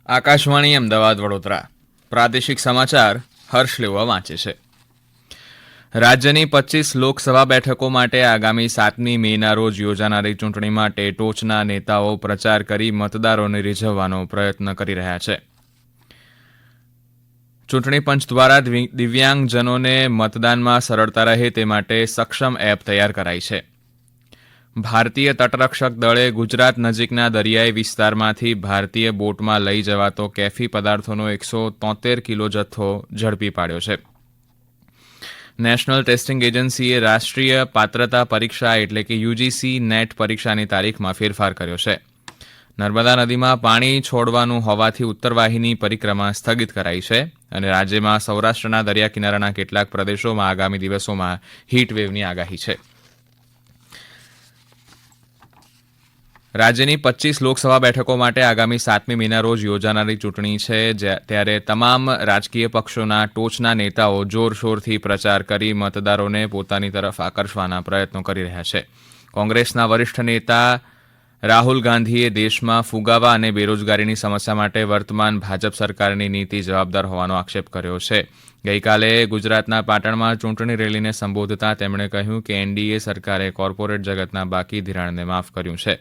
આકાશવાણી અમદાવાદ વડોદરા પ્રાદેશિક સમાચાર હર્ષ લેવા વાંચે છે. રાજ્યની 25 લોકસભા બેઠકો માટે આગામી 7મી મેના રોજ યોજાનારી ચૂંટણી માટે ટોચના નેતાઓ પ્રચાર કરી મતદારોને રીઝવવાનો પ્રયત્ન કરી રહ્યા છે. ચૂંટણી પંચ દ્વારા દિવ્યાંગજનોને મતદાનમાં સરળતા રહે તે માટે સક્ષમ એપ તૈયાર કરાઈ છે. ભારતીય તટરક્ષક દળે ગુજરાત નજીકના દરિયાઈ વિસ્તારમાંથી ભારતીય બોટમાં લઈ જવાતો કેફી પદાર્થોનો 173 કિલો જથ્થો ઝડપી પાડ્યો છે. નેશનલ ટેસ્ટિંગ એજન્સીએ રાષ્ટ્રીય પાત્રતા પરીક્ષા એટલે કે યુજીસી નેટ પરીક્ષાની તારીખમાં ફેરફાર કર્યો છે. નર્મદા નદીમાં પાણી છોડવાનું હોવાથી ઉત્તરવાહિની પરિક્રમા સ્થગિત કરાઈ છે અને રાજ્યમાં સૌરાષ્ટ્રના દરિયા કિનારાના કેટલાક પ્રદેશોમાં આગામી દિવસોમાં હીટવેવની આગાહી છે. રાજ્યની 25 લોકસભા બેઠકો માટે આગામી 7મી મેના રોજ યોજાનારી ચૂંટણી છે, ત્યારે તમામ રાજકીય પક્ષોના ટોચના નેતાઓ જોરશોરથી પ્રચાર કરી મતદારોને પોતાની તરફ આકર્ષવાના પ્રયત્નો કરી રહ્યા છે. કોંગ્રેસના વરિષ્ઠ નેતા રાહુલ ગાંધીએ દેશમાં ફુગાવા અને બેરોજગારીની સમસ્યા માટે વર્તમાન ભાજપ સરકારની નીતિ જવાબદાર હોવાનો આક્ષેપ કર્યો છે. ગઈકાલે ગુજરાતના પાટણમાં ચૂંટણી રેલીને સંબોધતા તેમણે કહ્યું કે એનડીએ સરકારે કોર્પોરેટ જગતના બાકી ધિરાણને માફ કર્યું છે.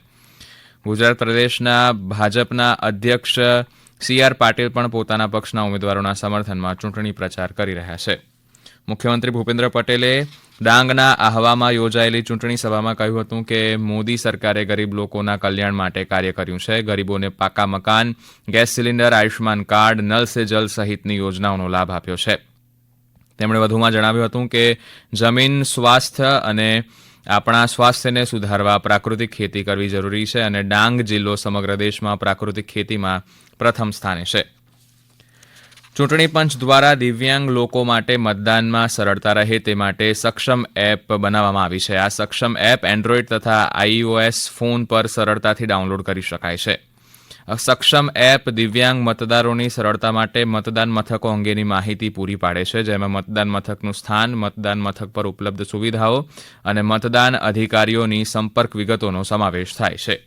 ગુજરાત પ્રદેશના ભાજપના અધ્યક્ષ સી.આર. પાટીલ પણ પોતાના પક્ષના ઉમેદવારોના સમર્થનમાં ચૂંટણી પ્રચાર કરી રહ્યા છે. મુખ્યમંત્રી ભૂપેન્દ્ર પટેલે ડાંગના આહવામાં યોજાયેલી ચૂંટણી સભામાં કહ્યું હતું કે મોદી સરકારે ગરીબ લોકોના કલ્યાણ માટે કાર્ય કર્યું છે. ગરીબોને પાકા મકાન, gas cylinder, Ayushman card, null સે જલ સહિતની યોજનાઓનો લાભ આપ્યો છે. તેમણે વધુમાં જણાવ્યું હતું કે જમીન, સ્વાસ્થ્ય અને આપણા સ્વાસ્થ્યને સુધારવા પ્રાકૃતિક ખેતી કરવી જરૂરી છે અને ડાંગ જિલ્લો સમગ્ર દેશમાં પ્રાકૃતિક ખેતીમાં પ્રથમ સ્થાને છે. ચૂંટણી પંચ દ્વારા દિવ્યાંગ લોકો માટે મતદાનમાં સરળતા રહે તે માટે સક્ષમ એપ બનાવવામાં આવી છે. આ સક્ષમ એપ એન્ડ્રોઇડ તથા iOS ફોન પર સરળતાથી ડાઉનલોડ કરી શકાય છે. સક્ષમ એપ દિવ્યાંગ મતદારોની સરળતા માટે મતદાન મથકો અંગેની માહિતી પૂરી પાડે છે, જેમાં મતદાન મથકનું સ્થાન, મતદાન મથક પર ઉપલબ્ધ સુવિધાઓ અને મતદાન અધિકારીઓની સંપર્ક વિગતોનો સમાવેશ થાય છે.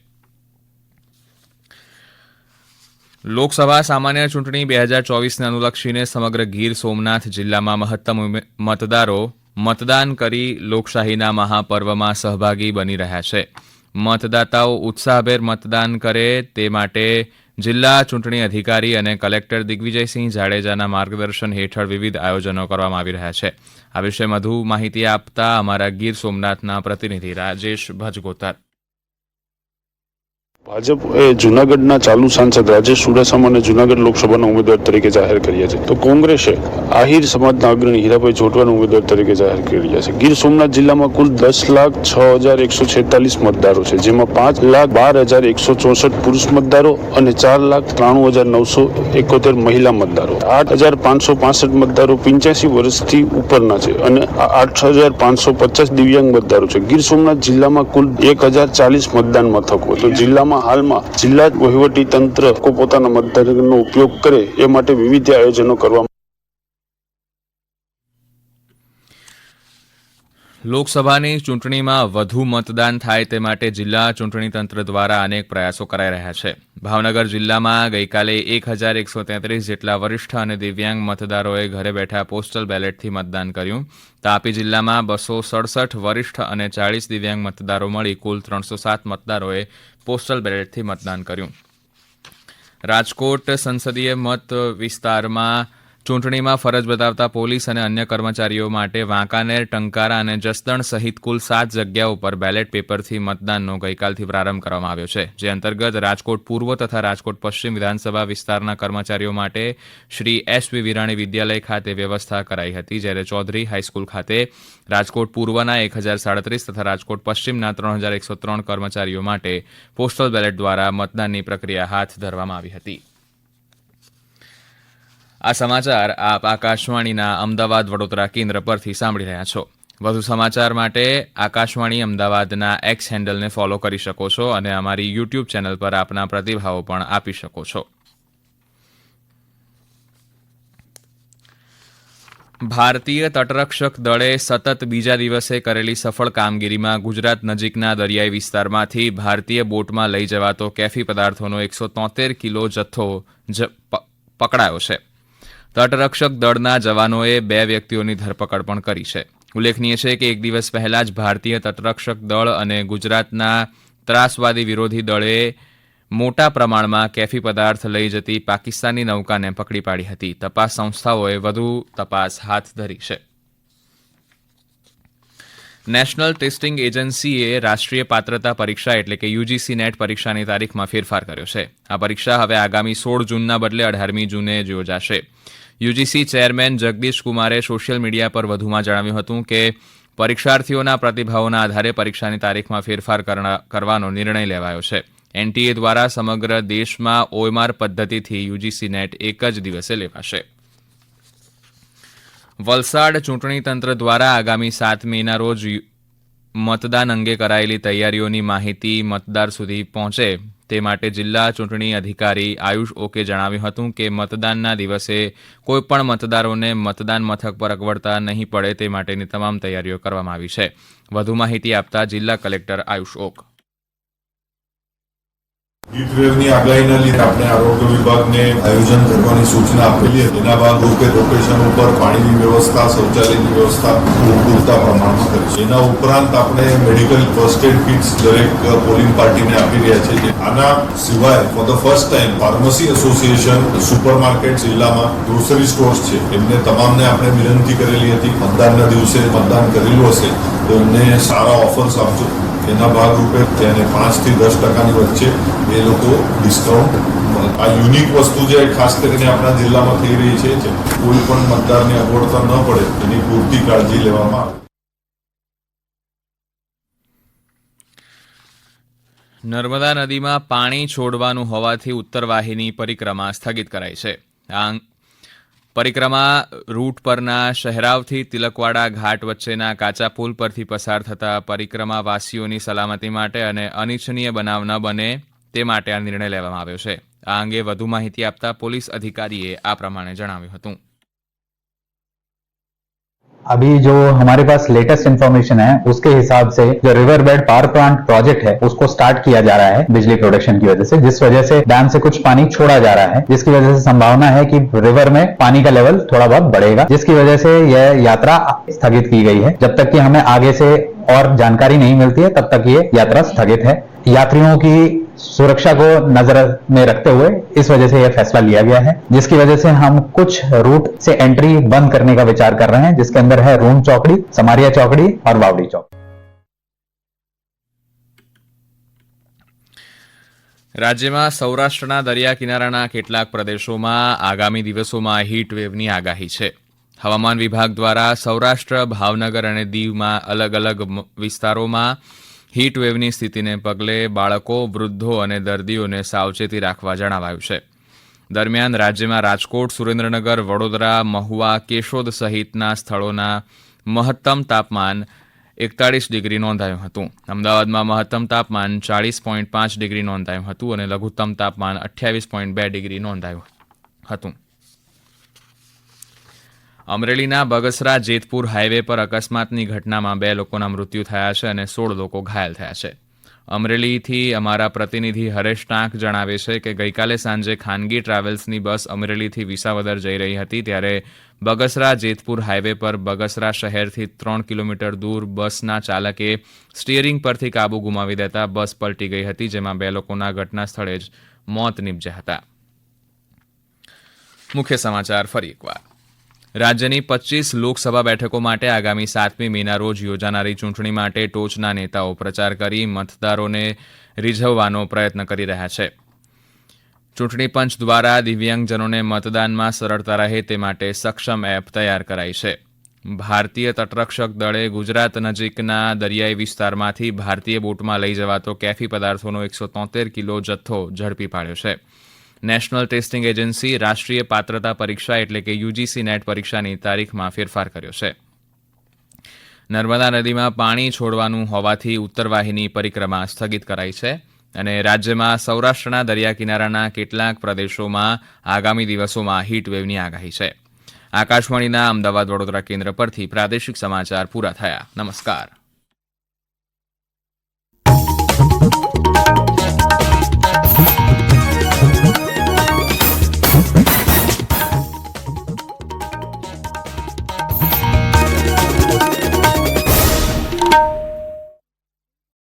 લોકસભા સામાન્ય ચૂંટણી 2024ને અનુલક્ષીને સમગ્ર ગીર સોમનાથ જિલ્લામાં મહત્તમ મતદારો મતદાન કરી લોકશાહીના મહાપર્વમાં સહભાગી બની રહ્યા છે. મતદાતાઓ ઉત્સાહભેર મતદાન કરે તે માટે જિલ્લા ચૂંટણી અધિકારી અને કલેક્ટર દિગ્વિજયસિંહ જાડેજાના માર્ગદર્શન હેઠળ વિવિધ આયોજનો કરવામાં આવી રહ્યા છે. આ વિશે વધુ માહિતી આપતા અમારા ગીર સોમનાથના પ્રતિનિધિ રાજેશ ભજગોતર. ભાજપ જૂનાગઢના ચાલુ સાંસદ રાજેશ ચુડાસમાને જૂનાગઢ લોકસભાના ઉમેદવાર તરીકે જાહેર કર્યા છે, તો કોંગ્રેસે આહિર સમાજના અગ્રણી હીરાભાઈ જોટવાના ઉમેદવાર તરીકે જાહેર કર્યા છે. ગીર સોમનાથ જિલ્લામાં કુલ 10,06,146 મતદારો છે, જેમાં 5,12,164 પુરુષ મતદારો અને 4,93,971 મહિલા મતદારો. 8,565 મતદારો 85 વર્ષથી ઉપરના છે અને 8,550 દિવ્યાંગ મતદારો છે. ગીર સોમનાથ જિલ્લામાં કુલ 1,040 મતદાન મથકો. તો જિલ્લામાં હાલમાં જિલ્લા વહીવટી તંત્ર પોતાના મતદારોનો ઉપયોગ કરે એ માટે વિવિધ આયોજનો કરવામાં. લોકસભાની ચૂંટણીમાં વધુ મતદાન થાય તે માટે જિલ્લા ચૂંટણી તંત્ર દ્વારા અનેક પ્રયાસો કરાઈ રહ્યા છે. ભાવનગર જિલ્લામાં ગઈકાલે 1,133 જેટલા વરિષ્ઠ અને દિવ્યાંગ મતદારોએ ઘરે બેઠા પોસ્ટલ બેલેટથી મતદાન કર્યું. તાપી જિલ્લામાં 267 વરિષ્ઠ અને 40 દિવ્યાંગ મતદારો મળી કુલ 307 મતદારોએ પોસ્ટલ બેલેટથી મતદાન કર્યું. રાજકોટ સંસદીય મત વિસ્તારમાં ચૂંટણીમાં ફરજ બજાવતા પોલીસ અને અન્ય કર્મચારીઓ માટે વાંકાનેર, ટંકારા અને જસદણ સહિત કુલ 7 જગ્યાઓ પર બેલેટ પેપરથી મતદાનનો ગઈકાલથી પ્રારંભ કરવામાં આવ્યો છે. જે અંતર્ગત રાજકોટ પૂર્વ તથા રાજકોટ પશ્ચિમ વિધાનસભા વિસ્તારના કર્મચારીઓ માટે શ્રી S.V. વિરાણી વિદ્યાલય ખાતે વ્યવસ્થા કરાઈ હતી, જ્યારે ચૌધરી હાઈસ્કૂલ ખાતે રાજકોટ પૂર્વના 1,037 તથા રાજકોટ પશ્ચિમના 3,103 કર્મચારીઓ માટે પોસ્ટલ બેલેટ દ્વારા મતદાનની પ્રક્રિયા હાથ ધરવામાં આવી હતી. આ સમાચાર આપ આકાશવાણીના અમદાવાદ વડોદરા કેન્દ્ર પરથી સાંભળી રહ્યા છો. વધુ સમાચાર માટે આકાશવાણી અમદાવાદના એક્સ હેન્ડલને ફોલો કરી શકો છો અને અમારી યુટ્યુબ ચેનલ પર આપના પ્રતિભાવો પણ આપી શકો છો. ભારતીય તટરક્ષક દળે સતત બીજા દિવસે કરેલી સફળ કામગીરીમાં ગુજરાત નજીકના દરિયાઈ વિસ્તારમાંથી ભારતીય બોટમાં લઈ જવાતો કેફી પદાર્થોનો 173 કિલો જથ્થો પકડાયો છે. તટરક્ષક દળના જવાનોએ 2 વ્યક્તિઓની ધરપકડ પણ કરી છે. ઉલ્લેખનીય છે કે એક દિવસ પહેલા જ ભારતીય તટરક્ષક દળ અને ગુજરાતના ત્રાસવાદી વિરોધી દળે મોટા પ્રમાણમાં કેફી પદાર્થ લઈ જતી પાકિસ્તાની નૌકાને પકડી પાડી હતી. તપાસ સંસ્થાઓએ વધુ તપાસ હાથ ધરી છે. નેશનલ ટેસ્ટિંગ એજન્સીએ રાષ્ટ્રીય પાત્રતા પરીક્ષા એટલે કે યુજીસી નેટ પરીક્ષાની તારીખમાં ફેરફાર કર્યો છે. આ પરીક્ષા હવે આગામી 16 જૂનના બદલે 18મી જૂને યોજાશે. યુજીસી ચેરમેન જગદીશ કુમારે સોશિયલ મીડિયા પર વધુમાં જણાવ્યું હતું કે પરીક્ષાર્થીઓના પ્રતિભાવોના આધારે પરીક્ષાની તારીખમાં ફેરફાર કરવાનો નિર્ણય લેવાયો છે. એનટીએ દ્વારા સમગ્ર દેશમાં ઓએમઆર પદ્ધતિથી યુજીસી નેટ એક જ દિવસે લેવાશે. વલસાડ ચૂંટણી તંત્ર દ્વારા આગામી 7 મેના રોજ મતદાન અંગે કરાયેલી તૈયારીઓની માહિતી મતદાર સુધી પહોંચે તે માટે જિલ્લા ચૂંટણી અધિકારી આયુષ ઓકે જણાવ્યું હતું કે મતદાનના દિવસે કોઈપણ મતદારોને મતદાન મથક પર અગવડતા નહીં પડે તે માટેની તમામ તૈયારીઓ કરવામાં આવી છે. વધુ માહિતી આપતા જિલ્લા કલેક્ટર આયુષ ઓક. હીટ વેવની આગાહીના લીધે આપણે આરોગ્ય વિભાગને આયોજન કરવાની સૂચના આપેલી હતી. એના ભાગરૂપે લોકેશન ઉપર પાણીની વ્યવસ્થા, શૌચાલયની વ્યવસ્થા પૂરતા પ્રમાણમાં કરી છે. એના ઉપરાંત આપણે મેડિકલ ફર્સ્ટ એડ કિટ્સ દરેક પોલિંગ પાર્ટીને આપી રહ્યા છે. આના સિવાય for the first time pharmacy association, supermarket, જિલ્લામાં ગ્રોસરી સ્ટોર્સ છે એમને તમામને આપણે વિનંતી કરેલી હતી મતદાનના દિવસે મતદાન કરેલું હશે તો એમને સારા ઓફર્સ આપજો. એના ભાગરૂપે તેને 5 થી 10% વચ્ચે એ લોકો ડિસ્કાઉન્ટ. આ યુનિક વસ્તુ જે ખાસ કરીને આપણા જિલ્લામાં થઈ રહી છે કોઈ પણ મતદારને અગવડતા ન પડે એની પૂરતી કાળજી લેવામાં આવે. નર્મદા નદીમાં પાણી છોડવાનું હોવાથી ઉત્તર વાહિની પરિક્રમા સ્થગિત કરાઈ છે. આ પરિક્રમા રૂટ પરના શહેરાવથી તિલકવાડા ઘાટ વચ્ચેના કાચા પુલ પરથી પસાર થતા પરિક્રમાવાસીઓની સલામતી માટે અને અનિચ્છનીય બનાવ ન બને તે માટે આ નિર્ણય લેવામાં આવ્યો છે. આ અંગે વધુ માહિતી આપતા પોલીસ અધિકારીએ આ પ્રમાણે જણાવ્યું હતું. अभी जो हमारे पास लेटेस्ट इन्फॉर्मेशन है उसके हिसाब से जो river bed power plant project है उसको स्टार्ट किया जा रहा है बिजली प्रोडक्शन की वजह से, जिस वजह से डैम से कुछ पानी छोड़ा जा रहा है, जिसकी वजह से संभावना है कि रिवर में पानी का लेवल थोड़ा बहुत बढ़ेगा, जिसकी वजह से यह यात्रा स्थगित की गई है. जब तक कि हमें आगे से और जानकारी नहीं मिलती है तब तक ये यात्रा स्थगित है. यात्रियों की सुरक्षा को नजर में रखते हुए इस वजह से यह फैसला लिया गया है, जिसकी वजह से हम कुछ रूट से एंट्री बंद करने का विचार कर रहे हैं, जिसके अंदर है रूम चौकड़ी, समारिया चौकड़ी और वावड़ी चौकड़ी. રાજ્યમાં સૌરાષ્ટ્રના દરિયા કિનારાના કેટલાક પ્રદેશોમાં આગામી દિવસોમાં હીટવેવની આગાહી છે. હવામાન વિભાગ દ્વારા સૌરાષ્ટ્ર, ભાવનગર અને દીવમાં અલગ અલગ વિસ્તારોમાં હીટવેવની સ્થિતિને પગલે બાળકો, વૃદ્ધો અને દર્દીઓને સાવચેતી રાખવા જણાવાયું છે. દરમિયાન રાજ્યમાં રાજકોટ, સુરેન્દ્રનગર, વડોદરા, મહુવા, કેશોદ સહિતના સ્થળોના મહત્તમ તાપમાન 41 ડિગ્રી નોંધાયું હતું. અમદાવાદમાં મહત્તમ તાપમાન 40.5 ડિગ્રી નોંધાયું હતું અને લઘુત્તમ તાપમાન 28.2 ડિગ્રી નોંધાયું હતું. અમરેલીના બગસરા જેતપુર હાઈવે પર અકસ્માતની ઘટનામાં 2 લોકોના મૃત્યુ થયા છે અને 16 લોકો ઘાયલ થયા છે. અમરેલીથી અમારા પ્રતિનિધિ હરેશ ટાંક જણાવે છે કે ગઈકાલે સાંજે ખાનગી ટ્રાવેલ્સની બસ અમરેલીથી વિસાવદર જઈ રહી હતી ત્યારે બગસરા જેતપુર હાઈવે પર બગસરા શહેરથી 3 કિલોમીટર દૂર બસના ચાલકે સ્ટીયરિંગ પરથી કાબુ ગુમાવી દેતા બસ પલટી ગઈ હતી, જેમાં 2 લોકોના ઘટના સ્થળે જ મોત નીપજ્યા હતા. મુખ્ય સમાચાર ફરી એકવાર. રાજ્યની 25 લોકસભા બેઠકો માટે આગામી 7મી મેના રોજ યોજાનારી ચૂંટણી માટે ટોચના નેતાઓ પ્રચાર કરી મતદારોને રીઝવવાનો પ્રયત્ન કરી રહ્યા છે. ચૂંટણી પંચ દ્વારા દિવ્યાંગજનોને મતદાનમાં સરળતા રહે તે માટે સક્ષમ એપ તૈયાર કરાઈ છે. ભારતીય તટરક્ષક દળે ગુજરાત નજીકના દરિયાઈ વિસ્તારમાંથી ભારતીય બોટમાં લઈ જવાતો કેફી પદાર્થોનો 173 કિલો જથ્થો ઝડપી પાડ્યો છે. નેશનલ ટેસ્ટિંગ એજન્સી રાષ્ટ્રીય પાત્રતા પરીક્ષા એટલે કે યુજીસી નેટ પરીક્ષાની તારીખમાં ફેરફાર કર્યો છે. નર્મદા નદીમાં પાણી છોડવાનું હોવાથી ઉત્તર વાહિની પરિક્રમા સ્થગિત કરાઈ છે અને રાજ્યમાં સૌરાષ્ટ્રના દરિયા કિનારાના કેટલાક પ્રદેશોમાં આગામી દિવસોમાં હીટવેવની આગાહી છે. આકાશવાણીના અમદાવાદ વડોદરા કેન્દ્ર પરથી પ્રાદેશિક સમાચાર પૂરા થયા. નમસ્કાર.